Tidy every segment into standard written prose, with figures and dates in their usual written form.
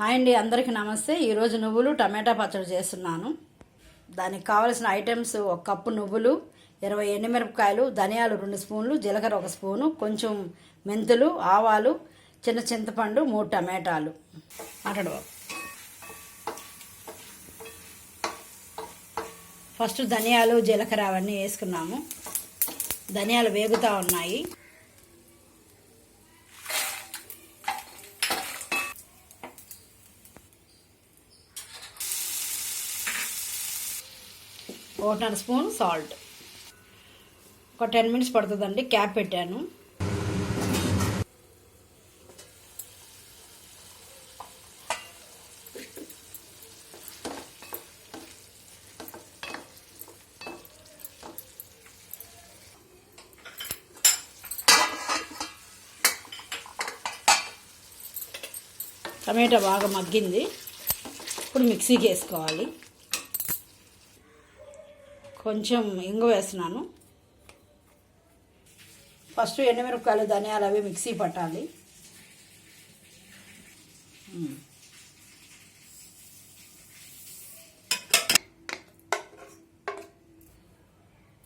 Hi అండి, అందరికీ నమస్తే. ఈరోజు నువ్వులు టమాటా పచ్చడి చేస్తున్నాను. దానికి కావలసిన ఐటమ్స్: 1 కప్పు నువ్వులు, 20 ఎండుమిరపకాయలు, ధనియాలు 2 స్పూన్లు, జీలకర్ర 1 స్పూను, కొంచెం మెంతులు, ఆవాలు, చిన్న చింతపండు, 3 టమాటాలు. ఫస్ట్ ధనియాలు, జీలకర్ర అవన్నీ వేసుకున్నాము. ధనియాలు వేగుతూ ఉన్నాయి. ఒకటిన్నర స్పూన్ సాల్ట్. ఒక 10 మినిట్స్ పడుతుందండి. క్యాప్ పెట్టాను. టమాటా బాగా మగ్గింది. ఇప్పుడు మిక్సీకి వేసుకోవాలి. కొంచెం ఇంగు వేస్తున్నాను. ఫస్ట్ ఎండుమిరపకాయలు, ధనియాలు అవి మిక్సీ పట్టాలి.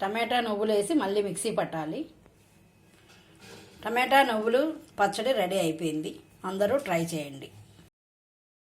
టమాటా నువ్వులు వేసి మళ్ళీ మిక్సీ పట్టాలి. టమాటా నువ్వులు పచ్చడి రెడీ అయిపోయింది. అందరూ ట్రై చేయండి.